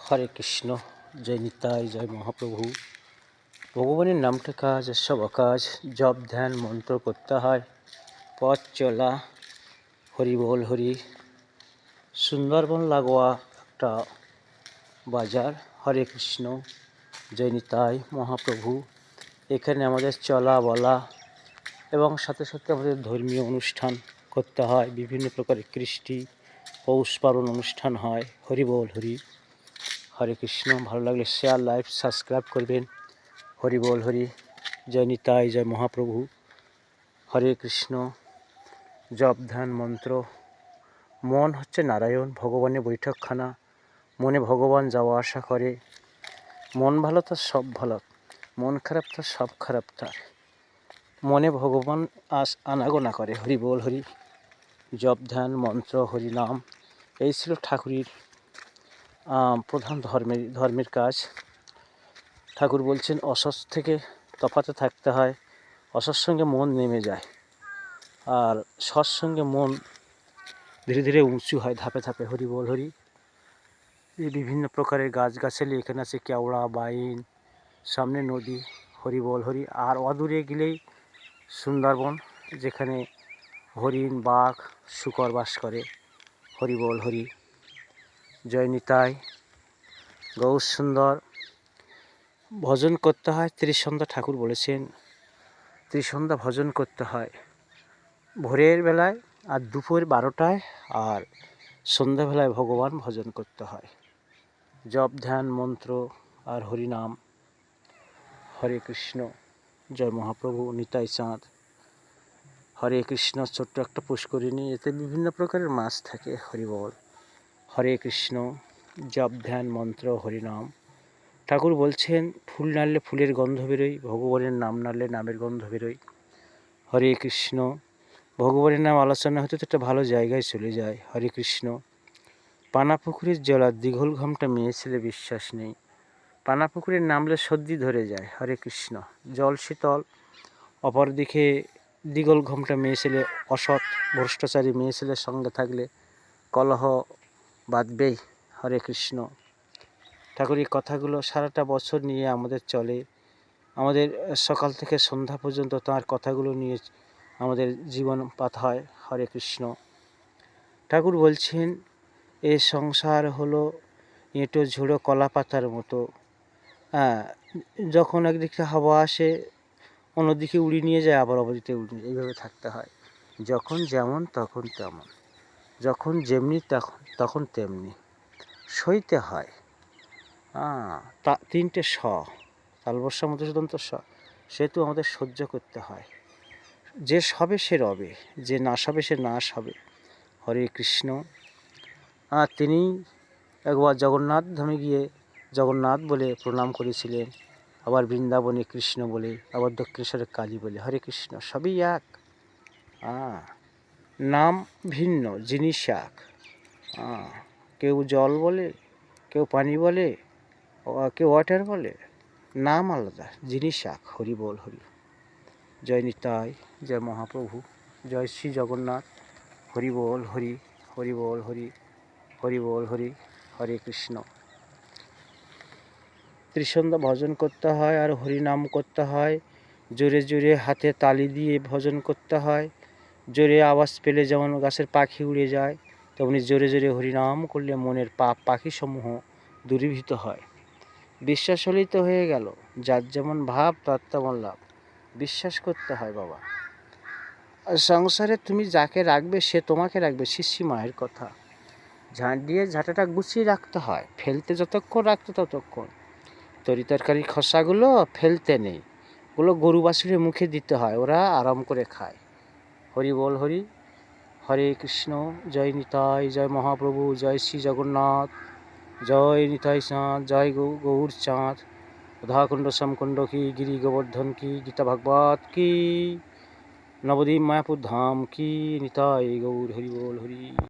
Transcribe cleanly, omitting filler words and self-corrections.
হরে কৃষ্ণ। জয় নিতাই, জয় মহাপ্রভু। ভগবানের নামটা কাজ, সব কাজ, জপ ধ্যান মন্ত্র করতে হয়, পথ চলা, হরি বল হরি। সুন্দরবন লাগোয়া একটা বাজার। হরে কৃষ্ণ, জয় নিতাই মহাপ্রভু। এখানে আমাদের চলা বলা এবং সাথে সাথে আমাদের ধর্মীয় অনুষ্ঠান করতে হয়, বিভিন্ন প্রকারের কৃষ্টি পৌষ পার্বণ অনুষ্ঠান হয়। হরি বল হরি। হরে কৃষ্ণ। ভালো লাগলে শেয়ার, লাইক, সাবস্ক্রাইব করবেন। হরি বল হরি। জয় নিতাই, জয় মহাপ্রভু। হরে কৃষ্ণ। জপ ধ্যান মন্ত্র। মন হচ্ছে নারায়ণ, ভগবানের বৈঠকখানা। মনে ভগবান যাওয়া আসা করে। মন ভালো তো সব ভালো, মন খারাপ তো সব খারাপ তার। মনে ভগবান আনাগোনা করে। হরি বল হরি। জপ ধ্যান মন্ত্র হরিনাম, এই ছিল ঠাকুরের প্রধান ধর্মের কাজ। ঠাকুর বলছেন অসৎ থেকে তফাতে থাকতে হয়, অসৎ সঙ্গে মন নেমে যায়, আর সৎসঙ্গে মন ধীরে ধীরে উঁচু হয় ধাপে ধাপে। হরি বল হরি। এই বিভিন্ন প্রকারের গাছগাছালি এখানে আছে, কেওড়া, বাইন, সামনে নদী। হরি বল হরি। আর অদূরে গেলেই সুন্দরবন, যেখানে হরিণ, বাঘ, শূকর বাস করে। হরি বল হরি। জয় নিতাই। গৌর সুন্দর। ভজন করতে হয় ত্রিসন্ধ্যা। ঠাকুর বলেছেন ত্রিসন্ধ্যা ভজন করতে হয়, ভোরের বেলায় আর দুপুর 12টায়, আর সন্ধ্যাবেলায় ভগবান ভজন করতে হয়। জপ ধ্যান মন্ত্র আর হরিনাম। হরে কৃষ্ণ। জয় মহাপ্রভু। নিতাই চাঁদ। হরে কৃষ্ণ। ছোট্ট একটা পুষ্করিণী, এতে বিভিন্ন প্রকারের মাছ থাকে। হরি বল। হরে কৃষ্ণ। জপ ধ্যান মন্ত্র হরিনাম। ঠাকুর বলছেন ফুল নাড়লে ফুলের গন্ধ বেরোয়, ভগবানের নাম নাড়লে নামের গন্ধ বেরোয়। হরে কৃষ্ণ। ভগবানের নাম আলোচনা হতে তো একটা ভালো জায়গায় চলে যায়। হরে কৃষ্ণ। পানা পুকুরের জলা দীঘল ঘামটা মেয়ে ছেলে বিশ্বাস নেই, পানা পুকুরের নামলে সর্দি ধরে যায়। হরে কৃষ্ণ। জল শীতল, অপরদিকে দীঘল ঘামটা মেয়ে ছেলে, অসৎ ভ্রষ্টাচারী মেয়ে ছেলের সঙ্গে থাকলে কলহ বাঁধবেই। হরে কৃষ্ণ। ঠাকুর এই কথাগুলো সারাটা বছর নিয়ে আমাদের চলে, আমাদের সকাল থেকে সন্ধ্যা পর্যন্ত তাঁর কথাগুলো নিয়ে আমাদের জীবন পাত হয়। হরে কৃষ্ণ। ঠাকুর বলছেন এ সংসার হলো এঁটো ঝুড়ো কলা পাতার মতো। যখন একদিকে হাওয়া আসে অন্যদিকে উড়িয়ে নিয়ে যায়, আবার অপরদিকে উড়িয়ে, এইভাবে থাকতে হয়। যখন যেমন তখন তেমন, যখন যেমনি তখন তেমনি সইতে হয়। তা 3টে স, তালবস্যা মধুসূদন্ত স, সেহেতু আমাদের সহ্য করতে হয়। যে সবে সে রবে, যে না সবে সে নাশ হবে। হরে কৃষ্ণ। তিনি একবার জগন্নাথ ধামে গিয়ে জগন্নাথ বলে প্রণাম করেছিলেন, আবার বৃন্দাবনে কৃষ্ণ বলে, আবার দক্ষিণেশ্বরে কালী বলে। হরে কৃষ্ণ। সবই এক, নাম ভিন্ন, জিনিস এক। কেউ জল বলে, কেউ পানি বলে, কেউ ওয়াটার বলে, নাম আলাদা, জিনিস এক। হরি বল হরি। জয় নিতাই, জয় মহাপ্রভু। জয় শ্রী জগন্নাথ। হরি বল হরি। হরি বল হরি। হরি বল হরি। হরে কৃষ্ণ। ত্রিসন্ধ্যা ভজন করতে হয় আর হরিনাম করতে হয়। জোরে জোরে হাতে তালি দিয়ে ভজন করতে হয়। জোরে আওয়াজ পেলে যেমন গাছের পাখি উড়ে যায়, তেমনি জোরে জোরে হরিনাম করলে মনের পাপ পাখিসমূহ দূরীভূত হয়। বিশ্বাস হলেই তো হয়ে গেল, যার যেমন ভাব তার তেমন লাভ। বিশ্বাস করতে হয় বাবা। সংসারে তুমি যাকে রাখবে সে তোমাকে রাখবে, শিষ্যি মায়ের কথা। ঝাঁট দিয়ে ঝাঁটাটা গুছিয়ে রাখতে হয়, ফেলতে যতক্ষণ রাখতে ততক্ষণ। তরিতরকারির খোসাগুলো ফেলতে নেই, ওগুলো গরু বাছুরের মুখে দিতে হয়, ওরা আরাম করে খায়। হরি বল হরি। হরে কৃষ্ণ। জয় নিতাই, জয় মহাপ্রভু। জয় শ্রী জগন্নাথ। জয় নিতাই চাঁদ। জয় গৌর চাঁদ। রাধাকুণ্ড শ্যামকুণ্ড কি, গিরি গোবর্ধন কি, গীতা ভাগবত কি, নবদ্বীপ মায়াপুর ধাম কি। নিতাই গৌর। হরি বল হরি।